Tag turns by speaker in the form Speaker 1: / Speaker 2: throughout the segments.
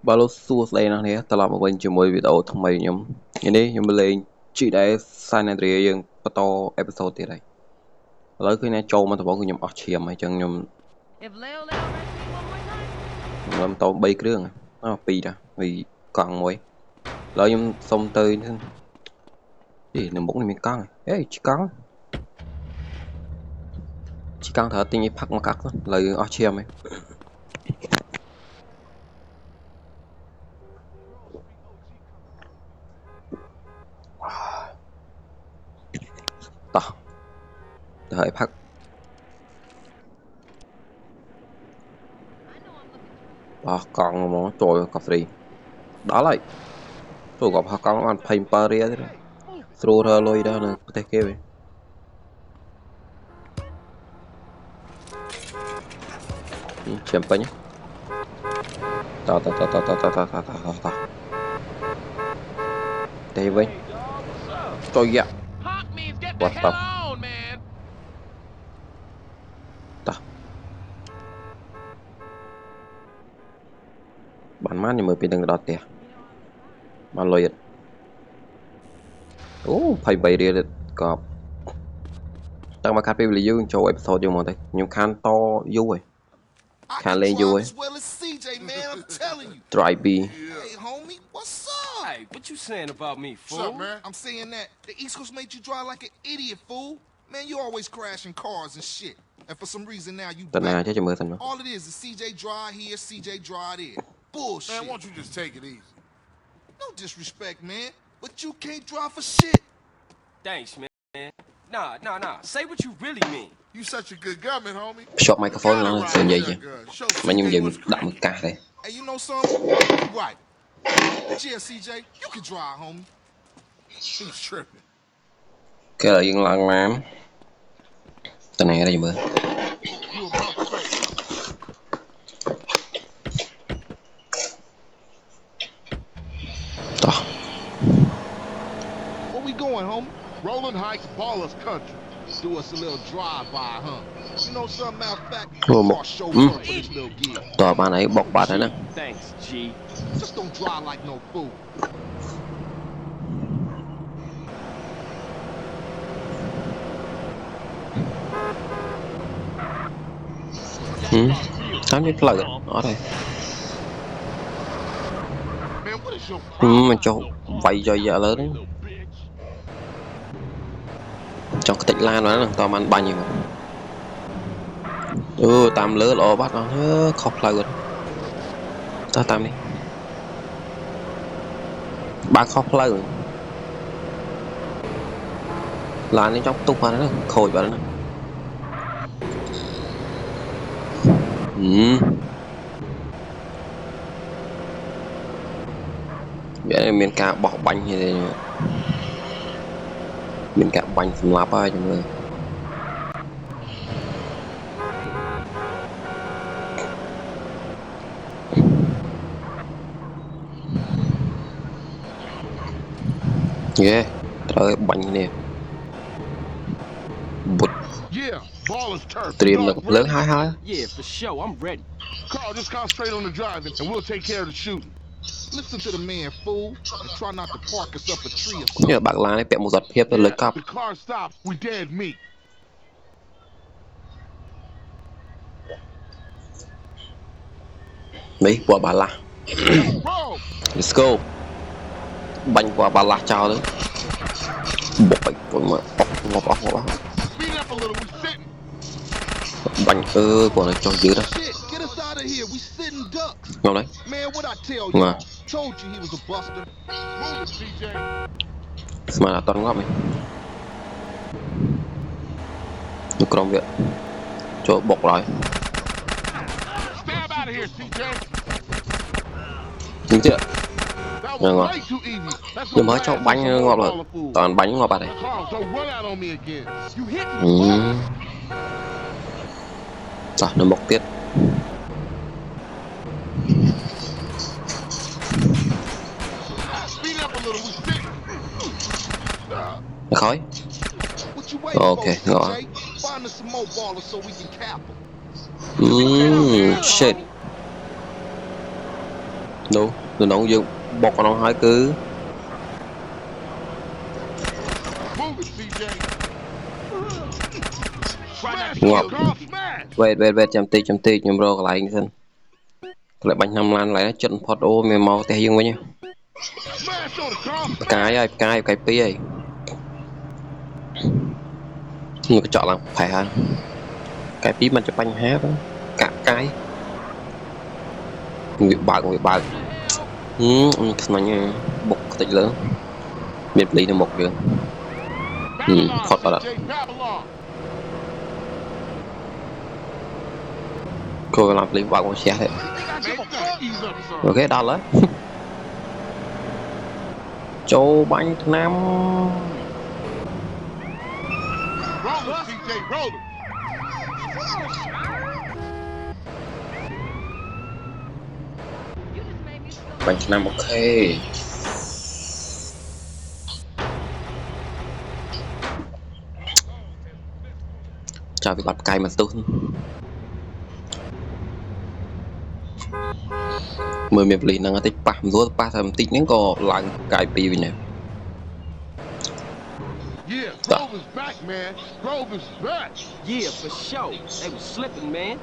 Speaker 1: Ba lô xua đây nè nè, ta làm một bên chừng 10 video thông mày nhóm này nhóm lên chỉ để sign and read dương bắt đầu episode tiếp này lấy cái này trâu mà tao bảo cái nhóm ở chiêm hay chẳng nhóm làm tao bay cái đường nó pi ra vì còn mối lấy nhóm xong tới gì nằm bụng này mình con ấy chỉ con thở tinh như phát mà cắt lấy ở chiêm ấy tao đợi phát còn một trồi cà phê đó lại tôi gặp họ con ăn paper đấy throw ra lôi ra nè cái kia vậy siapa nhé ta đây vậy tôi dạ what the ta bạn mát nhưng mà bị đừng đọt tiền mà lôi phải bày đi cọp tăng mà cắt bị lý dương cho episode dùng một đây nhưng khan to vui rồi khan lên vui try B.
Speaker 2: Hey, homie, what's up?
Speaker 3: Hey, what you saying about me, fool?
Speaker 2: What's up, man? I'm saying that the East Coast made you drive like an idiot, fool. Man, you always crashing cars and shit. And for some reason now you
Speaker 1: back.
Speaker 2: All it is CJ drive here, CJ drive there. Bullshit.
Speaker 4: Man, why don't you just take it easy?
Speaker 2: No disrespect, man, but you can't drive for shit.
Speaker 3: Thanks, man. Nah. Say what you really mean.
Speaker 4: You such a good government, homie.
Speaker 1: Shot microphone nó xem vậy chứ. Mà nhưng dừng đậm một ca đây.
Speaker 2: Hey, you know something? You're right. Yeah, CJ, you can drive, homie.
Speaker 4: He's tripping.
Speaker 1: Cái là dừng lần làm. Tên này đây mưa.
Speaker 4: Where we going, homie? Rolling Heights, Ballers Country.
Speaker 2: Do us a little drive-by, huh? You know something, matter of fact,
Speaker 1: Một
Speaker 2: this little gig.
Speaker 1: tòa bà này bọc bạt đấy nè.
Speaker 3: Thanks, G.
Speaker 2: Just don't drive like no fool.
Speaker 1: Tám nhất lời ở đây. Mà cho vậy cho vợ lớn đấy. Cho cái tịch lan đó là tao ăn bao nhiêu tam lứa lỗ bắt nó khóc lời rồi tao tam đi ba khóc lời rồi là nó chóc tung vào đó khôi vào đó vậy nên miền cả bỏ bánh như thế miền cả bánh from lắp ơi chúng người yeah trời bánh nè bụt tìm lực lớn hai
Speaker 3: Yeah, for sure. I'm ready.
Speaker 4: Carl, just concentrate on the driving and we'll take care of the shooting.
Speaker 2: Listen to the man, fool, and try not to park us up a tree or something.
Speaker 1: nhờ bạc lá này bẹp một giọt hiếp lên cặp.
Speaker 4: The car stops, we dead meat.
Speaker 1: Mấy quả bà la. Let's go. Bánh quả bà la chào đấy. Bộ bạch rồi mà ngọt. Bánh quả này cho dữ đó. Ngon đấy. Ngon. Mà là toàn ngọt này. Được công việc. Chỗ bọc lại. Đúng chưa? Ngon. Nhưng mới cho bánh ngọt rồi. Toàn bánh ngọt bà đây. Rồi, nó bọc tiết. Khói. Ok, ngon. Shit. Đâu, từ nóng dương bọc vào nó hai cứ
Speaker 4: Move it, CJ. Smash
Speaker 1: Ngọt.
Speaker 4: it, Carl, smash.
Speaker 1: Wait chăm tì nhầm rồi lại anh xin lại bánh năm lan lại nó chân phọt ô mẹ màu tè dương với nhá
Speaker 4: Smash on it, Carl,
Speaker 1: cái
Speaker 4: smash.
Speaker 1: ai cái pi ấy nhưng mà chọn là phải hả cái pi mình cho bánh hát đó cả cái người bạn mà nha bột tịch lớn miền lý là một rồi
Speaker 4: Babylon,
Speaker 1: phọt vào đó
Speaker 4: CJ, Babylon.
Speaker 1: cô làm lý bạn của xe thế
Speaker 4: Man, you gotta ease up, son.
Speaker 1: ok đau lắm châu bánh nam
Speaker 4: Roll it, CJ, roll it.
Speaker 1: bánh nam ok chào vị bạn cay mà tốt mười miền lý năng tích bạc rốt ba thầm tích những có lặng cay pi vì này
Speaker 4: Yeah, Grove is back, man. Grove is back.
Speaker 3: Yeah, for sure. They was slipping, man.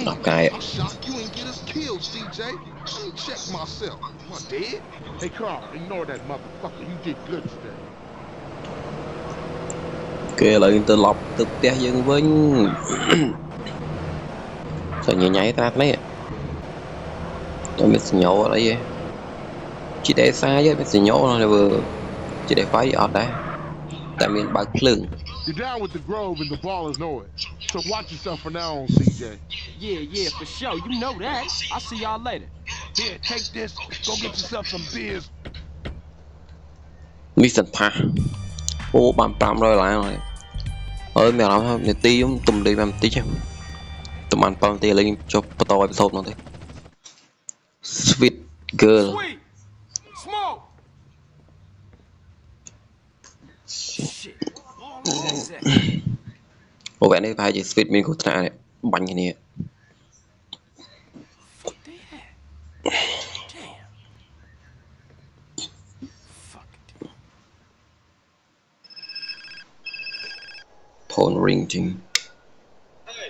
Speaker 1: ok
Speaker 2: I'm shocked you ain't get us killed, CJ. Let me check myself. Am I dead?
Speaker 4: Hey, Carl, ignore that motherfucker. You did good today.
Speaker 1: kê lại từ lọc từ té dương với sao nhảy ta mấy tôi biết nhậu ở đây chỉ để xa với biết nhậu nó vừa chỉ để phải ở đây tại miền Bắc lưng
Speaker 4: You're down with the Grove and the ballers know it. So watch yourself from now on, CJ.
Speaker 3: Yeah, for sure. You know that. I'll see y'all later.
Speaker 4: Here, take this. Go get yourself some beers.
Speaker 1: mission pa ô bám rồi lại rồi ơi mèo lắm thôi để tí tùm đi làm tí chứ tụi mình bám tí lên cho to episode nó thôi sweet girl
Speaker 3: Sweet. Smoke. Shit. That's it.
Speaker 1: ô vẽ này phải chỉ sweet mình của thằng này bánh cái này
Speaker 3: Fuck they had. Damn. Fuck it.
Speaker 1: phone ring ching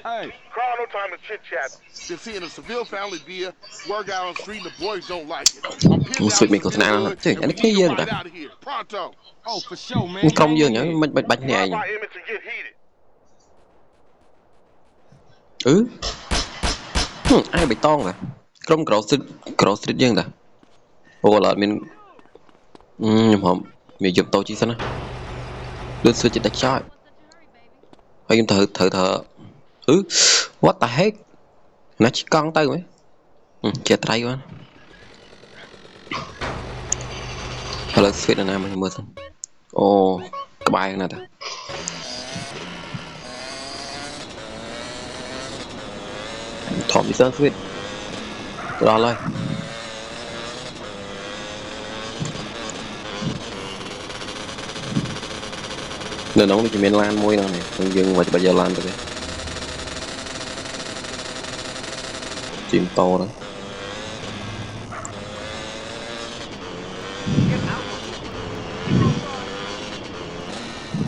Speaker 3: Hey.
Speaker 4: Carl, no time to chit chat. Been seeing a Seville family beer, work out on the street, and the boys don't like it. I'm pinned
Speaker 1: Một
Speaker 4: out
Speaker 1: sweet
Speaker 4: in
Speaker 1: mình của
Speaker 4: Seville
Speaker 1: thằng nào
Speaker 4: hood,
Speaker 1: chứ
Speaker 4: and we
Speaker 1: anh
Speaker 4: need
Speaker 1: cái
Speaker 4: to
Speaker 1: dương
Speaker 4: ride
Speaker 1: đã
Speaker 4: out of here. Pronto.
Speaker 3: Oh, for sure, man.
Speaker 1: không dương nhá mình bánh này
Speaker 4: Drive by Emmett and get heated.
Speaker 1: ai bị toan à không cross street dương ta ô là mình nhưng mà mình dùng tôi chỉ sao nó đưa switch chỉ đặt chọi hay dùng thử what the heck nó chỉ con tay mấy chết tay quá hello switch này mình mua xong ô cái bài này ta thọ bị sơn switch rồi lên nên nóng đi chỉ miền lan môi nào này không dừng mà bây giờ lan rồi chim to đó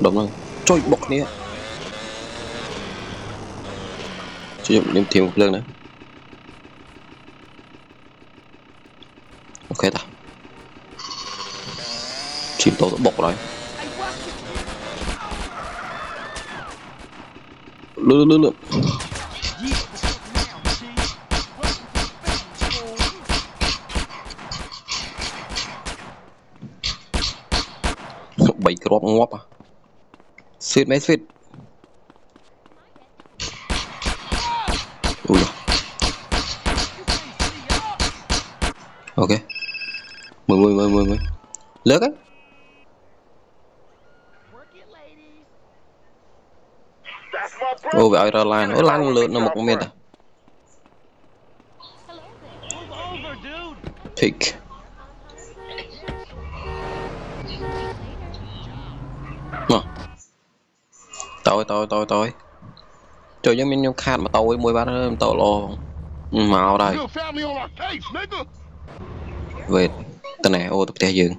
Speaker 1: đúng không trôi bọc nè sử dụng điểm thiếu lương nữa ok ta chim to bọc rồi lươn bảy cái rốt ngóp à sweet mấy sweet ui ok mười lướt á ô vậy ra lan ô lan lượn nó một miền à pick nè tôi trời giống như khát mà tôi mùi bát tàu lo màu đây
Speaker 4: Seville family on our case, nigga.
Speaker 1: về tên này ô tập thể dương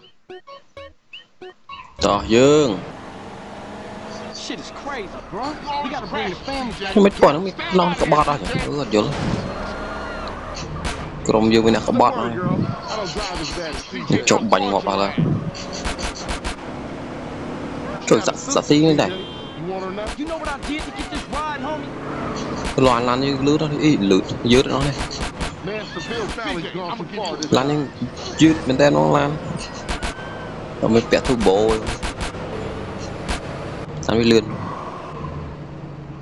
Speaker 1: to dương
Speaker 3: Shit is crazy, bro. We gotta bring the family.
Speaker 1: nhưng mấy quả nó non có bọt rồi vô cầm dương bên này có bọt rồi
Speaker 4: Girl, I don't drive as bad as CJ.
Speaker 1: chọc bánh ngọt vào lên trời sặc xí như này
Speaker 4: You want her now?
Speaker 3: You know what I did to get this ride, homie?
Speaker 1: loàn lan như lướt đó ý lướt dưới nó này
Speaker 4: Man, Seville family's gone too far this
Speaker 1: lan như dưới bên tay nó lan rồi mới bẻ thu bộ sao mới lươn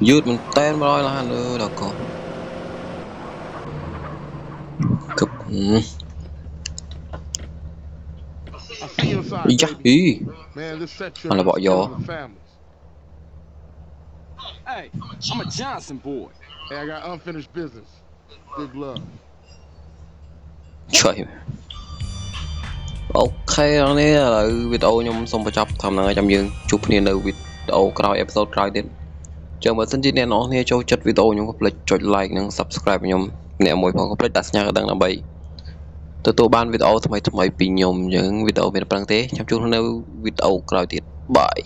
Speaker 1: dưới mình tên rồi là nữa đâu có cực
Speaker 4: I see you inside,
Speaker 1: ý chắc
Speaker 4: baby.
Speaker 1: ý
Speaker 4: Man, this section
Speaker 1: Mà là bỏ
Speaker 4: is
Speaker 1: vô.
Speaker 4: killing the families.
Speaker 3: Hey, I'm a Johnson boy.
Speaker 4: Hey, I got unfinished business. Big love.
Speaker 1: trời ok đó này là video nhóm xong và chọc thầm năng ở trong dương chụp nên ở videoក្រោយ episode ក្រោយទៀតចឹងបើសិនជាអ្នកនរគ្នាចូលចិត្តវីដេអូខ្ញុំក៏ផ្លេចចុច like និង subscribe ខ្ញុំអ្នកមួយផងក៏ផ្លេចដាក់សញ្ញាកណ្ដឹងដើម្បីទទួលបានវីដេអូថ្មីៗពីខ្ញុំចឹងវីដេអូមានប៉ុណ្្នឹងទេចាំជួបនៅវីដេអូក្រោយទៀតបាយ